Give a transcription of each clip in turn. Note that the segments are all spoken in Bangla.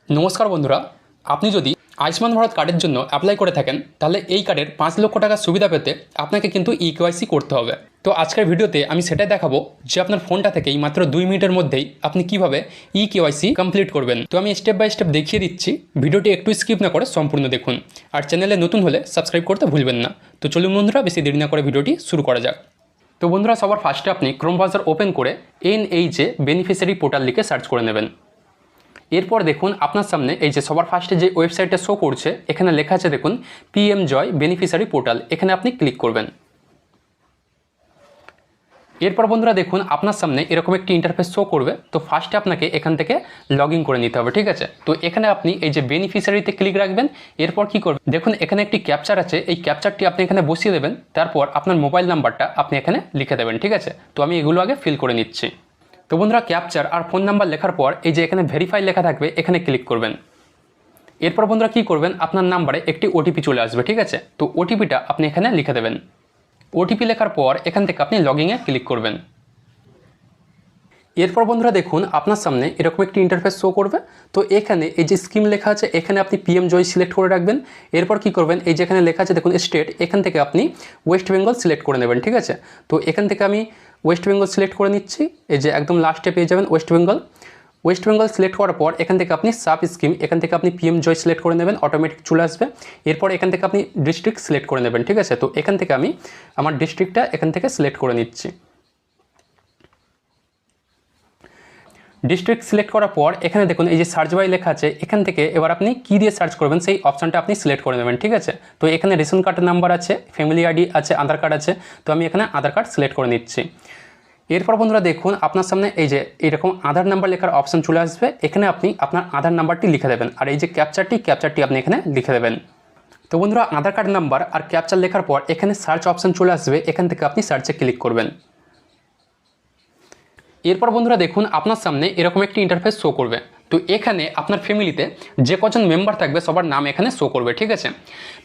নমস্কার বন্ধুরা, আপনি যদি আয়ুষ্মান ভারত কার্ডের জন্য অ্যাপ্লাই করে থাকেন তাহলে এই কার্ডের 5 লক্ষ টাকার সুবিধা পেতে আপনাকে কিন্তু ইকেওয়াইসি করতে হবে। তো আজকের ভিডিওতে আমি সেটাই দেখাবো যে আপনার ফোনটা থেকেই মাত্র 2 মিনিটের মধ্যেই আপনি কিভাবে ইকেওয়াইসি কমপ্লিট করবেন। তো আমি স্টেপ বাই স্টেপ দেখিয়ে দিচ্ছি, ভিডিওটি একটু স্কিপ না করে সম্পূর্ণ দেখুন। আর চ্যানেলে নতুন হলে সাবস্ক্রাইব করতে ভুলবেন না। তো চলুন বন্ধুরা, বেশি দেরি না করে ভিডিওটি শুরু করা যাক। তো বন্ধুরা, সবার ফার্স্টে আপনি ক্রোম ব্রাউজার ওপেন করে NHA বেনিফিশিয়ারি পোর্টাল লিখে সার্চ করে নেবেন। এরপর দেখুন আপনার সামনে এই যে সবার ফার্স্টে যে ওয়েবসাইটটা শো করছে এখানে লেখা আছে দেখুন PMJoy বেনিফিশিয়ারি পোর্টাল, এখানে আপনি ক্লিক করবেন। এরপর বন্ধুরা দেখুন আপনার সামনে এরকম একটি ইন্টারফেস শো করবে। তো ফার্স্টে আপনাকে এখান থেকে লগ ইন করে নিতে হবে, ঠিক আছে। তো এখানে আপনি এই যে বেনিফিশিয়ারিতে ক্লিক রাখবেন। এরপর কি করবেন দেখুন এখানে একটি ক্যাপচার আছে, এই ক্যাপচারটি আপনি এখানে বসিয়ে দেবেন। তারপর আপনার মোবাইল নাম্বারটা আপনি এখানে লিখে দেবেন, ঠিক আছে। তো আমি এগুলো আগে ফিল করে নিচ্ছি। তো বন্ধুরা, ক্যাপচার আর ফোন নাম্বার লেখার পর এই যে এখানে ভেরিফাই লেখা থাকবে এখানে ক্লিক করবেন। এরপর বন্ধুরা কী করবেন, আপনার নাম্বারে একটি ওটিপি চলে আসবে, ঠিক আছে। তো ওটিপিটা আপনি এখানে লিখে দেবেন। ওটিপি লেখার পর এখান থেকে আপনি লগইনে ক্লিক করবেন। এরপর বন্ধুরা দেখুন আপনার সামনে এরকম একটি ইন্টারফেস শো করবে। তো এখানে এই যে স্কিম লেখা আছে এখানে আপনি PMJoy সিলেক্ট করে রাখবেন। এরপর কি করবেন, এই যে এখানে লেখা আছে দেখুন স্টেট, এখান থেকে আপনি ওয়েস্ট বেঙ্গল সিলেক্ট করে নেবেন, ঠিক আছে। তো এখান থেকে আমি ওয়েস্ট বেঙ্গল সিলেক্ট করে নিচ্ছি। এই যে একদম লাস্টে পেয়ে যাবেন West Bengal. West Bengal select করার পর এখান থেকে আপনি সাব স্কিম, এখান থেকে আপনি PMJoy সিলেক্ট করে নেবেন, অটোমেটিক চলে আসবে। এরপর এখান থেকে আপনি ডিস্ট্রিক্ট সিলেক্ট করে নেবেন, ঠিক আছে। তো এখান থেকে আমি আমার ডিস্ট্রিক্টটা এখান থেকে সিলেক্ট করে নিচ্ছি। ডিস্ট্রিক্ট সিলেক্ট করার পর এখানে দেখুন এই যে সার্চ বাই লেখা আছে, এখান থেকে এবার আপনি কী দিয়ে সার্চ করবেন সেই অপশানটা আপনি সিলেক্ট করে নেবেন, ঠিক আছে। তো এখানে রেশন কার্ডের নাম্বার আছে, ফ্যামিলি আইডি আছে, আধার কার্ড আছে। তো আমি এখানে আধার কার্ড সিলেক্ট করে নিচ্ছি। এরপর বন্ধুরা দেখুন আপনার সামনে এই যে এরকম আধার নাম্বার লেখার অপশান চলে আসবে, এখানে আপনি আপনার আধার নাম্বারটি লিখে দেবেন। আর এই যে ক্যাপচারটি আপনি এখানে লিখে দেবেন। তো বন্ধুরা, আধার কার্ড নাম্বার আর ক্যাপচার লেখার পর এখানে সার্চ অপশান চলে আসবে, এখান থেকে আপনি সার্চে ক্লিক করবেন। এরপর বন্ধুরা দেখুন আপনার সামনে এরকম একটি ইন্টারফেস শো করবে। তো এখানে আপনার ফ্যামিলিতে যে কজন মেম্বার থাকবে সবার নাম এখানে শো করবে, ঠিক আছে।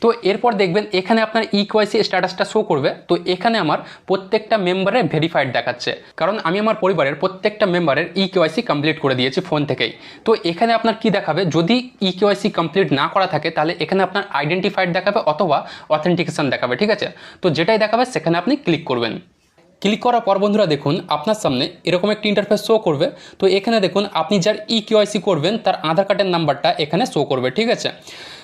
তো এরপর দেখবেন এখানে আপনার ইকেওয়াইসি স্ট্যাটাসটা শো করবে। তো এখানে আমার প্রত্যেকটা মেম্বারের ভেরিফাইড দেখাচ্ছে, কারণ আমি আমার পরিবারের প্রত্যেকটা মেম্বারের ইকেওয়াইসি কমপ্লিট করে দিয়েছি ফোন থেকেই। তো এখানে আপনার কি দেখাবে, যদি ইকেওয়াইসি কমপ্লিট না করা থাকে তাহলে এখানে আপনার আইডেন্টিফাইড দেখাবে অথবা অথেন্টিকেশন দেখাবে, ঠিক আছে। তো যেটাই দেখাবে সেখানে আপনি ক্লিক করবেন। ক্লিক করার পর বন্ধুরা দেখুন আপনার সামনে এরকম একটি ইন্টারফেস শো করবে। তো এখানে দেখুন আপনি যার ইকেওয়াইসি করবেন তার আধার কার্ডের নাম্বারটা এখানে শো করবে, ঠিক আছে।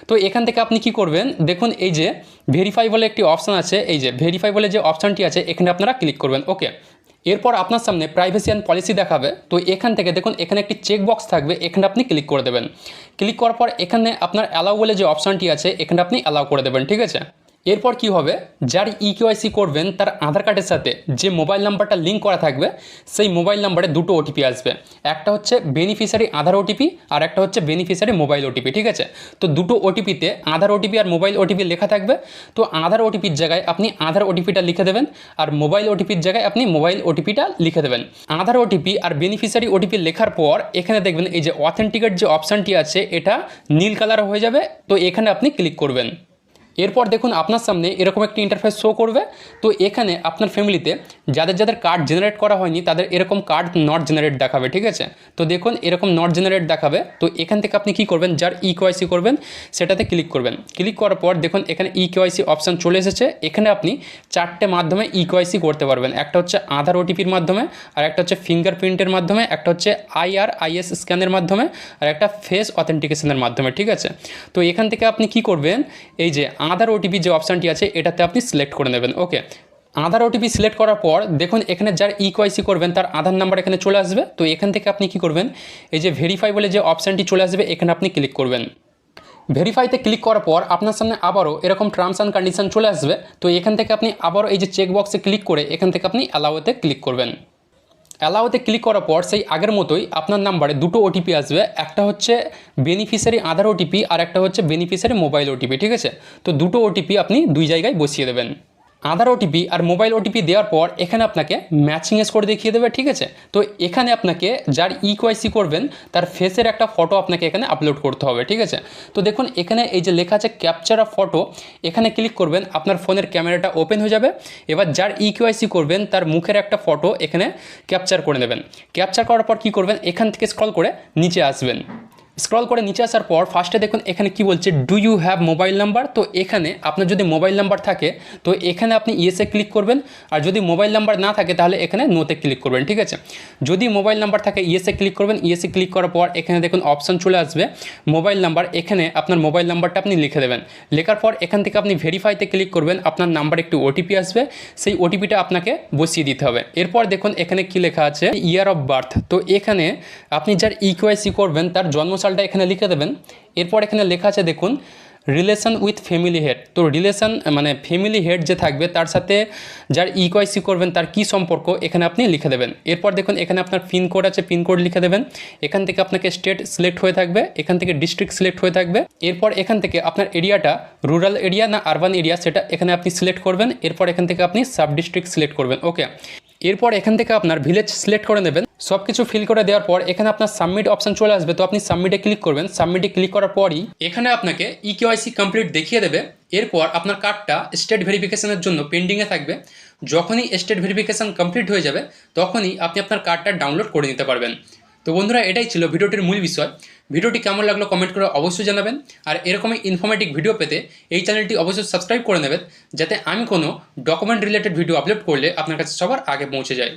তো এখান থেকে আপনি কি করবেন দেখুন এই যে ভেরিফাই বলে একটি অপশান আছে, এই যে ভেরিফাই বলে যে অপশানটি আছে এখানে আপনারা ক্লিক করবেন, ওকে। এরপর আপনার সামনে প্রাইভেসি অ্যান্ড পলিসি দেখাবে। তো এখান থেকে দেখুন এখানে একটি চেক বক্স থাকবে, এখানে আপনি ক্লিক করে দেবেন। ক্লিক করার পর এখানে আপনার অ্যালাউ বলে যে অপশানটি আছে এখানে আপনি অ্যালাউ করে দেবেন, ঠিক আছে। এরপর কি হবে, যার ইকেওয়াইসি করবেন তার আধার কার্ডের সাথে যে মোবাইল নাম্বারটা লিঙ্ক করা থাকবে সেই মোবাইল নাম্বারে দুটো ওটিপি আসবে। একটা হচ্ছে বেনিফিশিয়ারি আধার ওটিপি আর একটা হচ্ছে বেনিফিশিয়ারি মোবাইল ওটিপি, ঠিক আছে। তো দুটো ওটিপিতে আধার ওটিপি আর মোবাইল ওটিপি লেখা থাকবে। তো আধার ওটিপির জায়গায় আপনি আধার ওটিপিটা লিখে দেবেন আর মোবাইল ওটিপির জায়গায় আপনি মোবাইল ওটিপিটা লিখে দেবেন। আধার ওটিপি আর বেনিফিশিয়ারি ওটিপি লেখার পর এখানে দেখবেন এই যে অথেন্টিকেট যে অপশানটি আছে এটা নীল কালার হয়ে যাবে। তো এখানে আপনি ক্লিক করবেন। এরপর দেখুন আপনার সামনে এরকম একটি ইন্টারফেস শো করবে। তো এখানে আপনার ফ্যামিলিতে যাদের যাদের কার্ড জেনারেট করা হয়নি তাদের এরকম কার্ড নট জেনারেট দেখাবে, ঠিক আছে। তো দেখুন এরকম নট জেনারেট দেখাবে। তো এখান থেকে আপনি কি করবেন, যার ইকেওয়াইসি করবেন সেটাতে ক্লিক করবেন। ক্লিক করার পর দেখুন এখানে ইকেওয়াইসি অপশান চলে এসেছে। এখানে আপনি 4টে মাধ্যমে ইকেওয়াইসি করতে পারবেন। একটা হচ্ছে আধার ওটিপির মাধ্যমে, আর একটা হচ্ছে ফিঙ্গারপ্রিন্টের মাধ্যমে, একটা হচ্ছে IRIS স্ক্যানের মাধ্যমে, আর একটা ফেস অথেন্টিকেশনের মাধ্যমে, ঠিক আছে। তো এখান থেকে আপনি কি করবেন, এই যে আধার ওটিপি যে অপশানটি আছে এটাতে আপনি সিলেক্ট করে নেবেন, ওকে। আধার ওটিপি সিলেক্ট করার পর দেখুন এখানে যার ইকেওয়াইসি করবেন তার আধার নাম্বার এখানে চলে আসবে। তো এখান থেকে আপনি কি করবেন, এই যে ভেরিফাই বলে যে অপশানটি চলে আসবে এখানে আপনি ক্লিক করবেন। ভেরিফাইতে ক্লিক করার পর আপনার সামনে আবারও এরকম টার্মস অ্যান্ড কন্ডিশন চলে আসবে। তো এখান থেকে আপনি আবারও এই যে চেক বক্সে ক্লিক করে এখান থেকে আপনি অ্যালাউতে ক্লিক করবেন। অ্যালাউতে ক্লিক করার পর সেই আগের মতোই আপনার নাম্বারে দুটো ওটিপি আসবে। একটা হচ্ছে বেনিফিশিয়ারি আধার ওটিপি আর একটা হচ্ছে বেনিফিশিয়ারি মোবাইল ওটিপি, ঠিক আছে। তো দুটো ওটিপি আপনি দুই জায়গায় বসিয়ে দেবেন। আধার ওটিপি আর মোবাইল ওটিপি দেওয়ার পর এখানে আপনাকে ম্যাচিং স্কোর দেখিয়ে দেবে, ঠিক আছে। তো এখানে আপনাকে যার ইকেওয়াইসি করবেন তার ফেসের একটা ফটো আপনাকে এখানে আপলোড করতে হবে, ঠিক আছে। তো দেখুন এখানে এই যে লেখা আছে ক্যাপচার অফ ফটো, এখানে ক্লিক করবেন, আপনার ফোনের ক্যামেরাটা ওপেন হয়ে যাবে। এবার যার ইকেওয়াইসি করবেন তার মুখের একটা ফটো এখানে ক্যাপচার করে নেবেন। ক্যাপচার করার পর কী করবেন, এখান থেকে স্ক্রল করে নিচে আসবেন। স্ক্রল করে নিচে আসার পর ফার্স্টে দেখুন এখানে কি বলছে, do you have mobile number. তো এখানে আপনার যদি মোবাইল নাম্বার থাকে তো এখানে আপনি ইয়েসে ক্লিক করবেন, আর যদি মোবাইল নাম্বার না থাকে তাহলে এখানে নোতে ক্লিক করবেন, ঠিক আছে। যদি মোবাইল নাম্বার থাকে ইয়েসে ক্লিক করবেন, ইয়েসে ক্লিক করার পর এখানে দেখুন অপশান চলে আসবে মোবাইল নাম্বার, এখানে আপনার মোবাইল নাম্বারটা আপনি লিখে দেবেন। লেখার পর এখান থেকে আপনি ভেরিফাইতে ক্লিক করবেন, আপনার নাম্বারে একটি ওটিপি আসবে, সেই ওটিপিটা আপনাকে বসিয়ে দিতে হবে। এরপর দেখুন এখানে কি লেখা আছে, ইয়ার অফ বার্থ। তো এখানে আপনি যার ইকেওয়াইসি করবেন তার জন্মসালটা এখানে লিখে দেবেন। এরপর এখানে লেখা আছে দেখুন রিলেশন উইথ ফ্যামিলি হেড। তো রিলেশন মানে ফ্যামিলি হেড যে থাকবে তার সাথে যার ইকেওয়াইসি করবেন তার কি সম্পর্ক এখানে আপনি লিখে দেবেন। এরপর দেখুন এখানে আপনার পিনকোড আছে, পিনকোড লিখে দেবেন। এখান থেকে আপনাকে স্টেট সিলেক্ট হয়ে থাকবে, এখান থেকে ডিস্ট্রিক্ট সিলেক্ট হয়ে থাকবে। এরপর এখান থেকে আপনার এরিয়াটা রুরাল এরিয়া না আরবান এরিয়া সেটা এখানে আপনি সিলেক্ট করবেন। এরপর এখান থেকে আপনি সাব ডিস্ট্রিক্ট সিলেক্ট করবেন, ওকে। এরপর এখান থেকে আপনার ভিলেজ সিলেক্ট করে নেবেন। সব কিছু ফিল করে দেওয়ার পর এখানে আপনার সাবমিট অপশন চলে আসবে, তো আপনি সাবমিটে ক্লিক করবেন। সাবমিটে ক্লিক করার পরই এখানে আপনাকে ইকেওয়াইসি কমপ্লিট দেখিয়ে দেবে। এরপর আপনার কার্ডটা স্টেট ভেরিফিকেশনের জন্য পেন্ডিংয়ে থাকবে। যখনই স্টেট ভেরিফিকেশন কমপ্লিট হয়ে যাবে তখনই আপনি আপনার কার্ডটা ডাউনলোড করে নিতে পারবেন। তো বন্ধুরা, এটাই ছিল ভিডিওটির মূল বিষয়। ভিডিওটি কেমন লাগলো কমেন্ট করে অবশ্যই জানাবেন, আর এরকমই ইনফরমেটিভ ভিডিও পেতে এই চ্যানেলটি অবশ্যই সাবস্ক্রাইব করে নেবেন, যাতে আমি কোনো ডকুমেন্ট রিলেটেড ভিডিও আপলোড করলে আপনার কাছে সবার আগে পৌঁছে যায়।